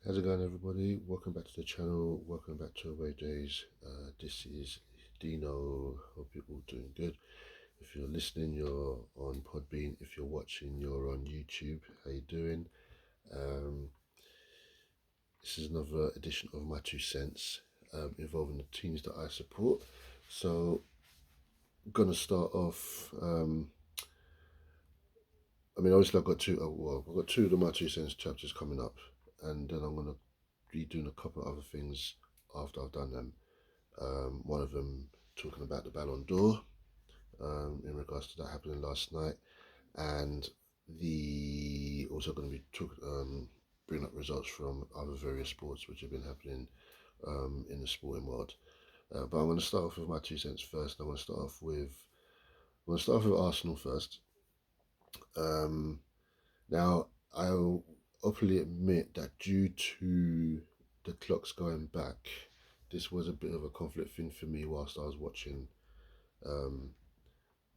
How's it going, everybody? Welcome back to the channel. Welcome back to Away Days. This is Dino. Hope you're all doing good. If you're listening, you're on Podbean. If you're watching, you're on YouTube. How you doing? Um, this is another edition of my 2 cents involving the teams that I support. So, I'm gonna start off. Obviously, I've got I've got two of my 2 cents chapters coming up, and then I'm gonna be doing a couple of other things after I've done them. One of them talking about the Ballon d'Or in regards to that happening last night, and the also going to be bringing up results from other various sports which have been happening in the sporting world. But I'm going to start off with my 2 cents first. I'm going to start off with Arsenal first. Um, Now I'll openly admit that due to the clocks going back, this was a bit of a conflict thing for me whilst I was watching um,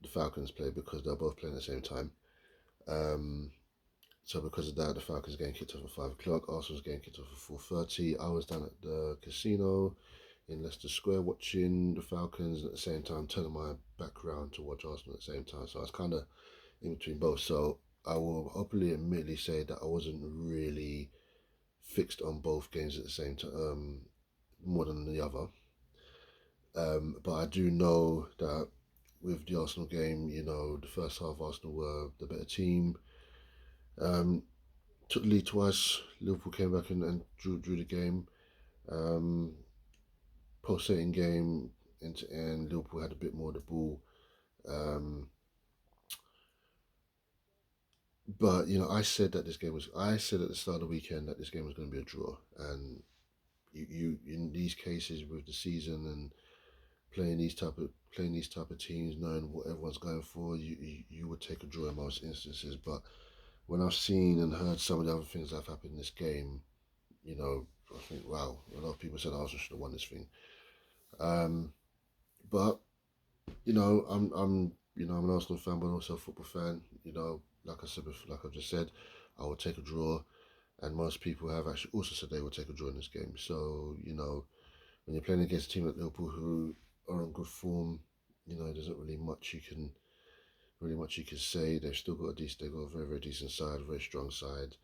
the Falcons play because they're both playing at the same time. Um, so because of that, the Falcons getting kicked off at 5 o'clock, Arsenal's getting kicked off at 4:30. I was down at the casino in Leicester Square watching the Falcons and at the same time turning my back around to watch Arsenal at the same time. So I was kind of in between both. So I will openly admittedly say that I wasn't really fixed on both games at the same time, more than the other. But I do know that with the Arsenal game, the first half Arsenal were the better team. Um, Took the lead twice. Liverpool came back and drew the game. Um, Pulsating game end to end. Liverpool had a bit more of the ball. Um, but I said at the start of the weekend that this game was going to be a draw. And you in these cases with the season and playing these type of teams, knowing what everyone's going for, you would take a draw in most instances. But when I've seen and heard some of the other things that have happened in this game, I think, wow, a lot of people said Arsenal should have won this thing. Um, but I'm an Arsenal fan, but also a football fan. Like I said before, like I've just said, I would take a draw, and most people have actually also said they would take a draw in this game. So when you're playing against a team like Liverpool who are on good form, there isn't really much you can say. They've got a very, very decent side, a very strong side.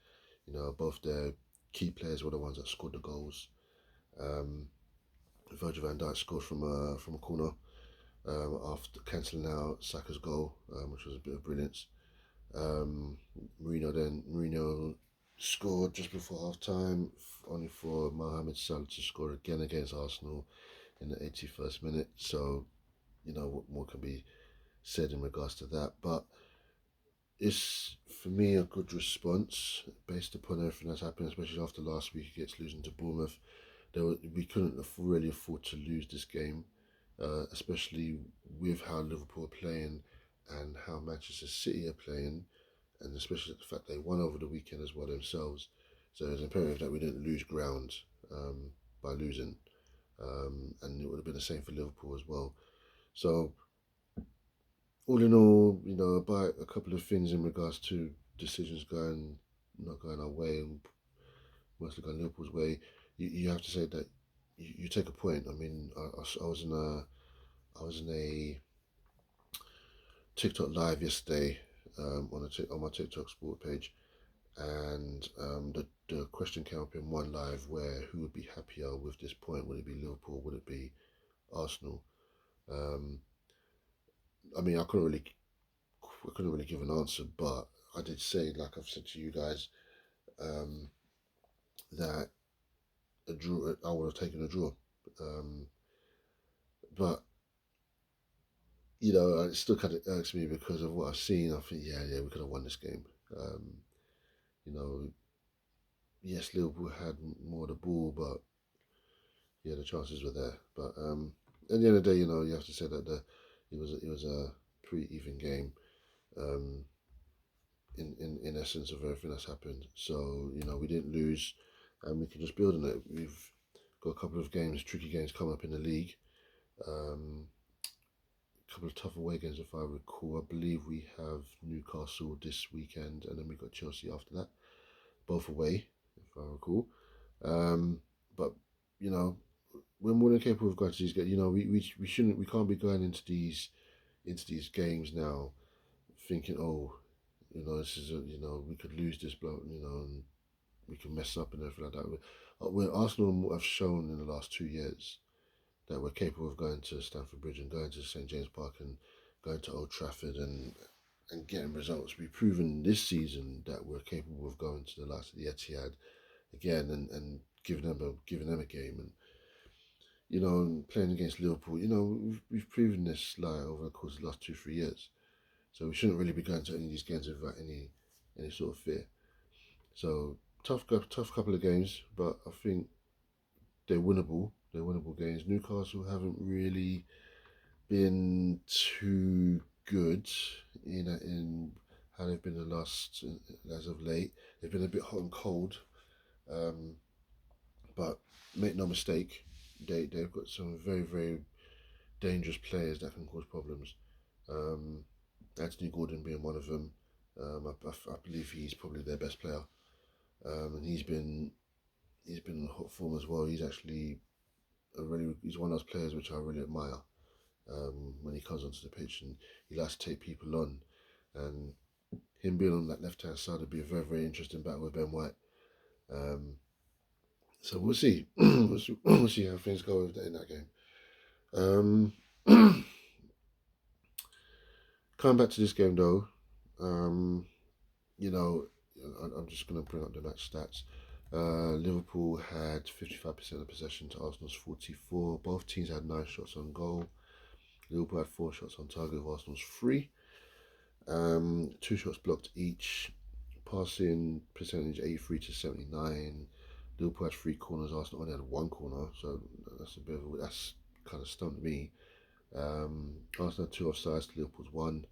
Both their key players were the ones that scored the goals. Um, Virgil van Dijk scored from a corner after cancelling out Saka's goal, which was a bit of brilliance. Um, Mourinho scored just before half time, only for Mohamed Salah to score again against Arsenal in the 81st minute. So, what more can be said in regards to that? But it's, for me, a good response based upon everything that's happened, especially after last week against losing to Bournemouth. We couldn't really afford to lose this game, especially with how Liverpool are playing and how Manchester City are playing, and especially the fact they won over the weekend as well themselves. So it's imperative that we didn't lose ground by losing, and it would have been the same for Liverpool as well. So all in all, about a couple of things in regards to decisions going not going our way and mostly going Liverpool's way. You have to say that you take a point. I mean, I was in a TikTok live yesterday on my TikTok sport page, and the question came up in one live where who would be happier with this point? Would it be Liverpool? Would it be Arsenal? Um, I couldn't really give an answer, but I did say, like I've said to you guys, um, that a draw. I would have taken a draw, um, but it still kind of irks me because of what I've seen. I think, yeah, we could have won this game. Um, you know, yes, Liverpool had more of the ball, but yeah, the chances were there. But at the end of the day, you have to say that it was a pretty even game. Um, in essence of everything that's happened. So we didn't lose, and we can just build on it. We've got a couple of tricky games coming up in the league. A couple of tough away games, if I recall. I believe we have Newcastle this weekend, and then we got Chelsea after that, both away, if I recall. Um, but you know, we're more than capable of going to these games. You know, we shouldn't, we can't be going into these games now thinking, oh, you know, this is a, you know, we could lose this bloke, you know, and we can mess up and everything like that. Arsenal have shown in the last 2 years that we're capable of going to Stamford Bridge and going to St James Park and going to Old Trafford and getting results. We've proven this season that we're capable of going to the likes of the Etihad again and giving them a game, and you know, playing against Liverpool. You know, we've proven this like over the course of the last 2 3 years. So we shouldn't really be going to any of these games without any sort of fear. So tough couple of games, but I think they're winnable. They're winnable games. Newcastle haven't really been too good in how they've been the last as of late. They've been a bit hot and cold, um, but make no mistake, they've got some very dangerous players that can cause problems. Um, Anthony Gordon being one of them. I believe he's probably their best player, and he's been in hot form as well. He's actually he's one of those players which I really admire. When he comes onto the pitch and he likes to take people on, and him being on that left hand side would be a very interesting battle with Ben White. Um, so we'll see. We'll see how things go in that game. Um, coming back to this game though, um, you know, I'm just going to bring up the match stats. Liverpool had 55% of possession to Arsenal's 44. Both teams had 9 shots on goal. Liverpool had 4 shots on target of Arsenal's 3. 2 shots blocked each. Passing percentage 83 to 79. Liverpool had 3 corners. Arsenal only had 1 corner, so that's kind of stumped me. Arsenal had 2 offsides to Liverpool's 1.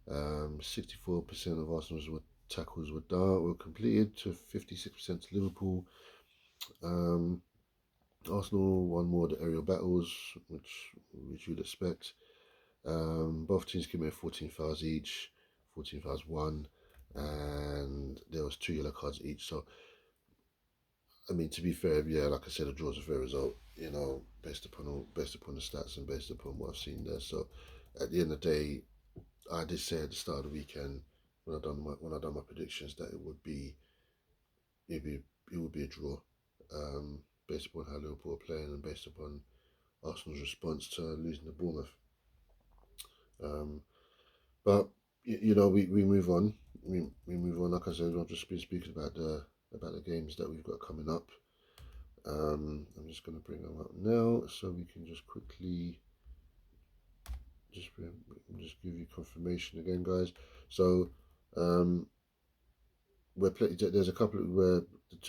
64% of Arsenal's tackles were completed to 56% to Liverpool. Arsenal won more the aerial battles, which you'd expect. Both teams committed 14 fouls each, 14 fouls won, and there was 2 yellow cards each. So, I mean, to be fair, yeah, like I said, a draw is a fair result. You know, based upon the stats and based upon what I've seen there. So, at the end of the day, I did say at the start of the weekend when I done my predictions that it would be a draw, based upon how Liverpool are playing and based upon Arsenal's response to losing to Bournemouth. Um, But you know, we move on. We move on. Like I said, I've just been speaking about the games that we've got coming up. I'm just going to bring them up now, so we can just quickly just give you confirmation again, guys. So, um, there's a couple where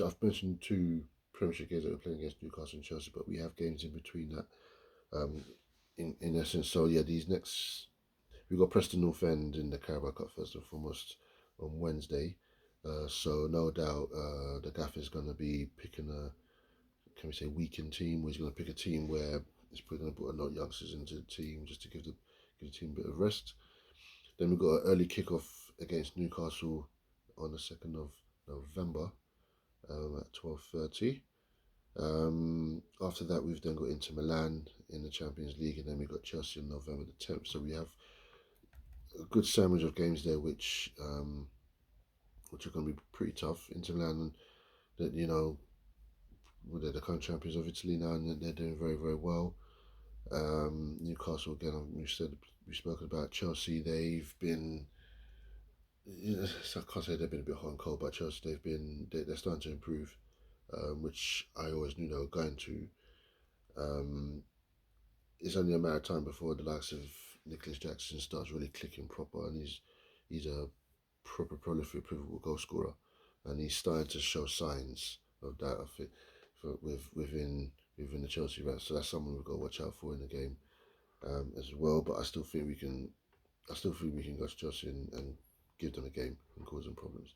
I've mentioned 2 Premiership games that we're playing against Newcastle and Chelsea, but we have games in between that. Um, in essence, so yeah, these next we've got Preston North End in the Carabao Cup first and foremost on Wednesday. So no doubt the gaffer's going to be picking can we say, weakened team, where he's going to pick a team where he's probably going to put a lot of youngsters into the team just to give the team a bit of rest. Then we've got an early kickoff against Newcastle on the 2nd of November at 12:30. After that, we've then got Inter Milan in the Champions League, and then we've got Chelsea on November the 10th. So we have a good sandwich of games there, which are going to be pretty tough. Inter Milan, that you know, they're the current champions of Italy now, and they're doing very well. Newcastle again, we've spoken about Chelsea. They've been, you know, I can't say they've been a bit hot and cold, but Chelsea they're starting to improve, which I always knew they were going to. Um, it's only a matter of time before the likes of Nicholas Jackson starts really clicking proper, and he's a proper prolific, pivotal goal scorer, and he's starting to show signs of that. I think within the Chelsea ranks, so that's someone we've got to watch out for in the game as well. But I still think we can. I still think we can go to Chelsea and give them a game and cause them problems.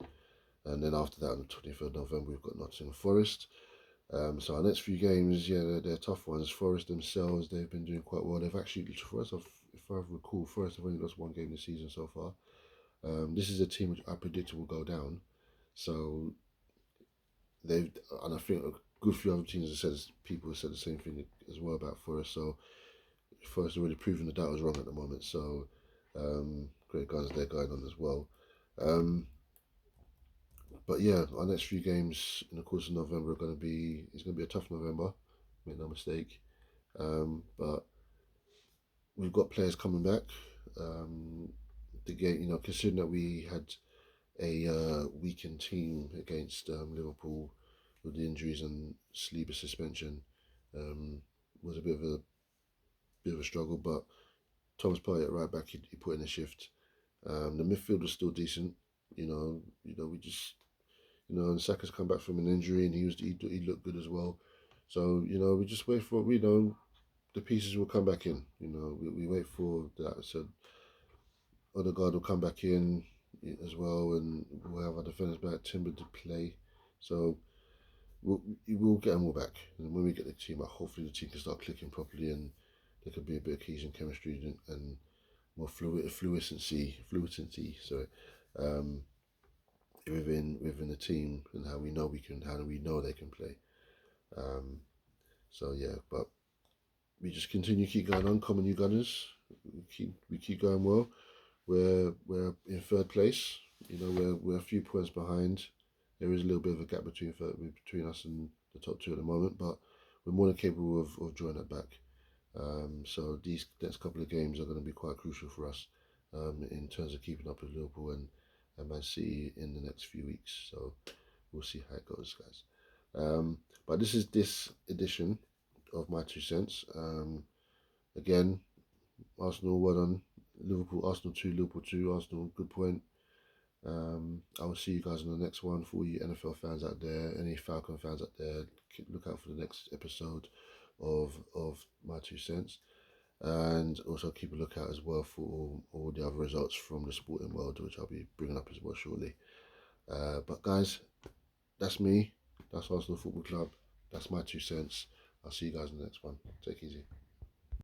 And then after that, on the 23rd of November, we've got Nottingham Forest. So our next few games, yeah, they're tough ones. Forest themselves, they've been doing quite well. They've actually, Forest, if I recall, Forest have only lost 1 game this season so far. This is a team which I predicted will go down. So and I think a good few other teams have said, people have said the same thing as well about Forest. So Forest already proven that was wrong at the moment. So great guys there going on as well. But yeah, our next few games in the course of November are going to be, it's going to be a tough November, make no mistake. But we've got players coming back. The game, considering that we had a weakened team against Liverpool with the injuries and Saliba suspension, was a bit of a struggle. But Thomas Partey at right back, he put in a shift. The midfield was still decent. We just and Saka's come back from an injury and he looked good as well. So we just wait for the pieces will come back in. We wait for that. So Odegaard will come back in as well, and we'll have our defenders back. Timber to play, so we'll get them all back. And when we get the team back, hopefully the team can start clicking properly, and there could be a bit of cohesion, chemistry, and more fluency. Sorry, um, within the team, and how do we know they can play. So yeah, but we just keep going on. Common you Gunners, we keep going well. We're in third place. We're a few points behind. There is a little bit of a gap between us and the top two at the moment, but we're more than capable of drawing that back. So these next couple of games are going to be quite crucial for us in terms of keeping up with Liverpool and Man City in the next few weeks. So we'll see how it goes, guys. But this is this edition of my 2 cents. Again, Arsenal, well done. Liverpool, Arsenal 2, Liverpool 2, Arsenal, good point. I will see you guys on the next one. For all you NFL fans out there, any Falcon fans out there, look out for the next episode of my 2 cents. And also keep a lookout as well for all the other results from the sporting world, which I'll be bringing up as well shortly. But guys, that's me. That's Arsenal Football Club. That's my 2 cents. I'll see you guys in the next one. Take it easy.